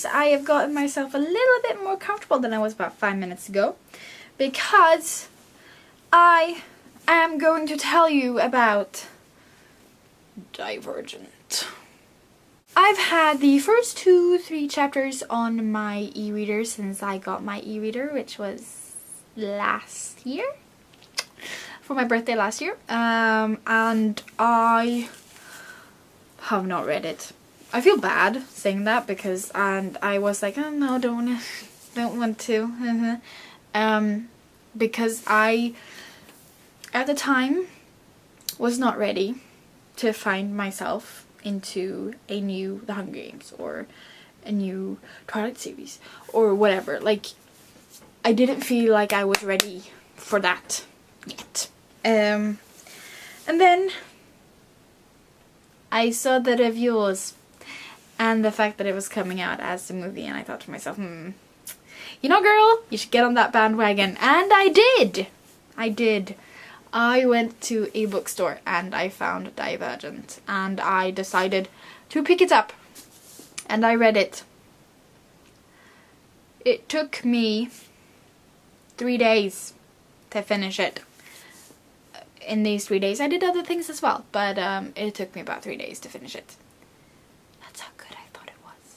course, I have gotten myself a little bit more comfortable than I was about 5 minutes ago, because I am going to tell you about Divergent. I've had the first 2-3 chapters on my e-reader since I got my e-reader, which was last year, for my birthday last year, and I have not read it. I feel bad saying that because I was like, oh no, don't want to, because I at the time was not ready to find myself into a new The Hunger Games or a new Twilight series or whatever. Like, I didn't feel like I was ready for that yet. And then I saw the reviews and the fact that it was coming out as a movie, and I thought to myself, you know, girl, you should get on that bandwagon. And I did. I went to a bookstore and I found Divergent, and I decided to pick it up, and I read it. It took me 3 days to finish it. In these 3 days I did other things as well, but it took me about 3 days to finish it. That's how good I thought it was.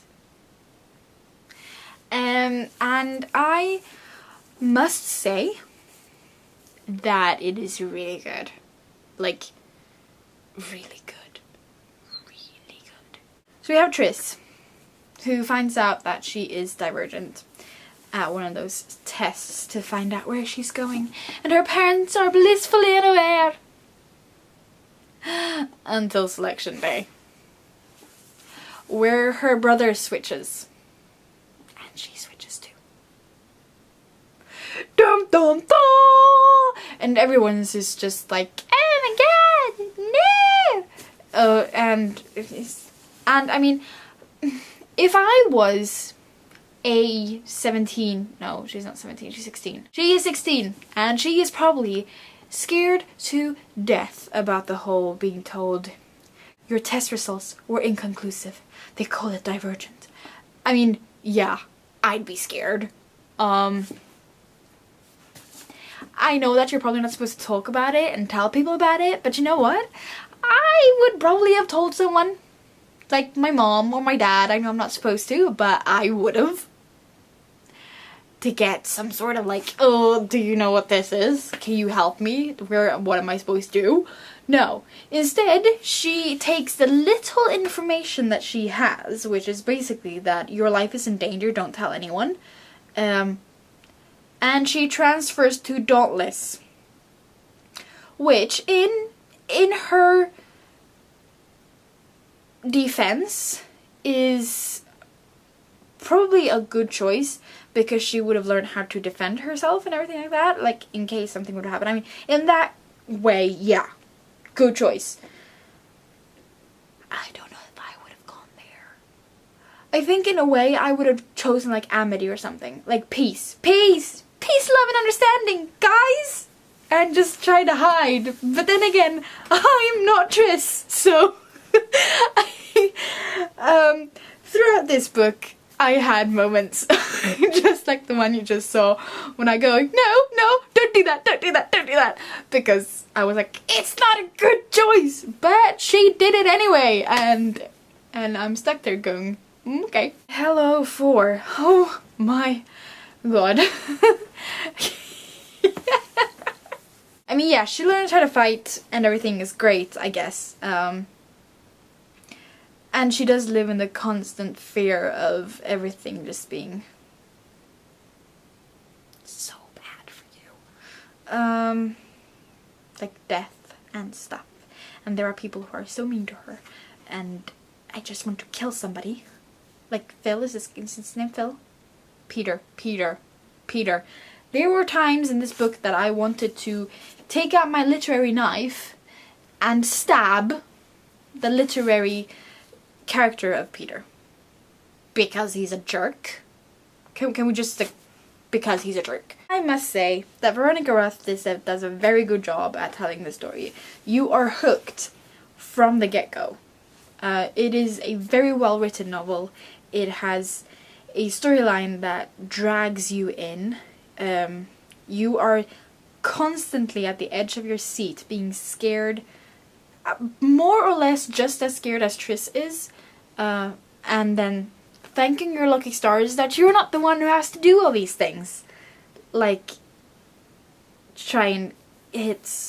And I must say that it is really good. Like, really good. Really good. So we have Triss, who finds out that she is Divergent at one of those tests to find out where she's going, and her parents are blissfully unaware until selection day, where her brother switches, and she switches too. Dum dum dum! And everyone's is just like, oh my god, no! And I mean, if I was a 17, no, she's not 17, she's 16. She is 16, and she is probably scared to death about the whole being told your test results were inconclusive. They call it Divergent. I mean, yeah, I'd be scared. I know that you're probably not supposed to talk about it and tell people about it, but you know what? I would probably have told someone. Like my mom or my dad. I know I'm not supposed to, but I would have. To get some sort of like, oh, do you know what this is? Can you help me? What am I supposed to do? No. Instead, she takes the little information that she has, which is basically that your life is in danger, don't tell anyone. And she transfers to Dauntless, which in her defense is probably a good choice, because she would have learned how to defend herself and everything like that, like in case something would happen. I mean, in that way, yeah, good choice. I don't know if I would have gone there. I think in a way I would have chosen like Amity or something, like peace, love and understanding, guys, and just try to hide. But then again, I'm not Triss, so throughout this book I had moments just like the one you just saw, when I go, no, don't do that, because I was like, it's not a good choice, but she did it anyway, and I'm stuck there going, okay. Hello 4. Oh my god. I mean, yeah, she learns how to fight and everything is great, I guess. And she does live in the constant fear of everything just being so bad for you. Like death and stuff. And there are people who are so mean to her. And I just want to kill somebody. Like Phil, is his name Phil? Peter. There were times in this book that I wanted to take out my literary knife and stab the literary character of Peter, because he's a jerk. Can we just stick because he's a jerk? I must say that Veronica Roth does a very good job at telling the story. You are hooked from the get-go. It is a very well written novel. It has a storyline that drags you in. You are constantly at the edge of your seat, being scared, more or less just as scared as Triss is, and then thanking your lucky stars that you're not the one who has to do all these things. Like, try and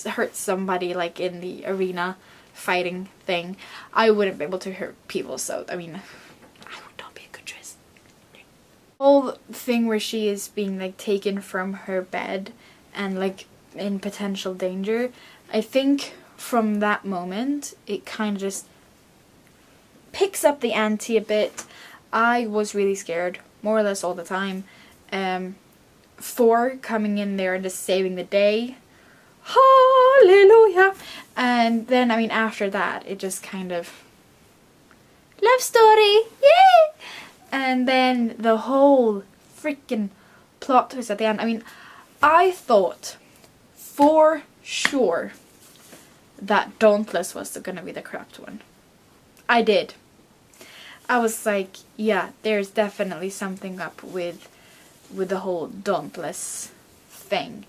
hurt somebody, like in the arena fighting thing. I wouldn't be able to hurt people, so I mean, I would not be a good Triss. Whole thing where she is being like taken from her bed and like in potential danger, I think from that moment it kind of just picks up the ante a bit. I was really scared more or less all the time. For coming in there and just saving the day, hallelujah. And then I mean after that it just kind of love story, yay. And then the whole freaking plot twist at the end. I mean, I thought for sure that Dauntless was gonna be the correct one. I did. I was like, yeah, there's definitely something up with the whole Dauntless thing.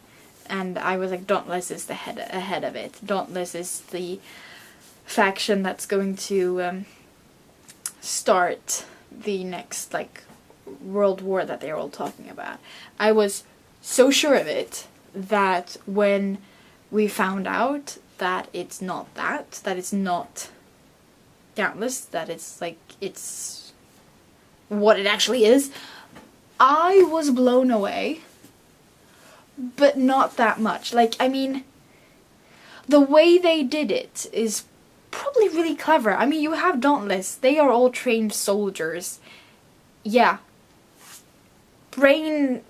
And I was like, Dauntless is the ahead of it. Dauntless is the faction that's going to start the next like world war that they're all talking about. I was so sure of it that when we found out that it's not that it's not Dauntless, that it's like, it's what it actually is, I was blown away. But not that much. Like, I mean, the way they did it is probably really clever. I mean, you have Dauntless. They are all trained soldiers. Yeah. Brain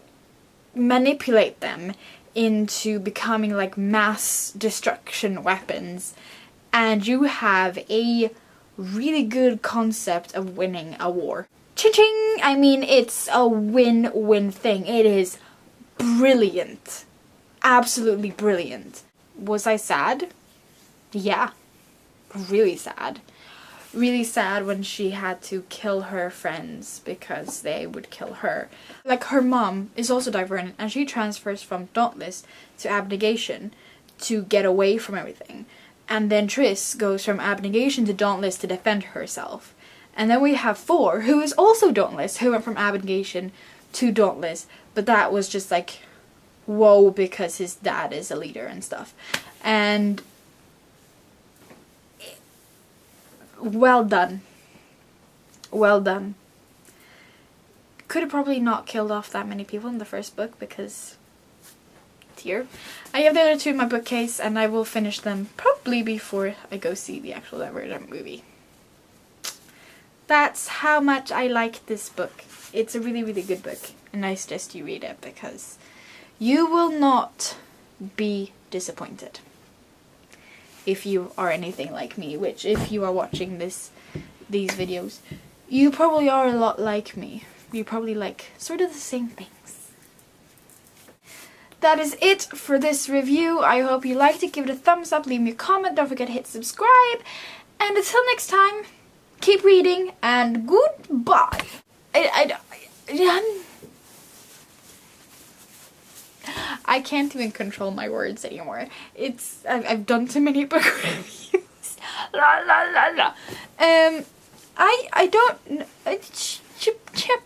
manipulate them into becoming like mass destruction weapons. And you have a really good concept of winning a war. Ching-ching! I mean, it's a win-win thing. It is brilliant. Absolutely brilliant. Was I sad? Yeah. Really sad. Really sad when she had to kill her friends because they would kill her. Like, her mom is also Divergent and she transfers from Dauntless to Abnegation to get away from everything. And then Triss goes from Abnegation to Dauntless to defend herself. And then we have Four, who is also Dauntless, who went from Abnegation to Dauntless. But that was just like, whoa, because his dad is a leader and stuff. And well done. Well done. Could have probably not killed off that many people in the first book because tear. I have the other two in my bookcase and I will finish them probably before I go see the actual Divergent movie. That's how much I like this book. It's a really, really good book. And I suggest you read it because you will not be disappointed. If you are anything like me, which if you are watching these videos, you probably are a lot like me. You probably like sort of the same things. That is it for this review. I hope you liked it. Give it a thumbs up, leave me a comment, don't forget to hit subscribe. And until next time, keep reading and goodbye. I can't even control my words anymore. I've done too many book reviews. La la la la. I don't. Chip.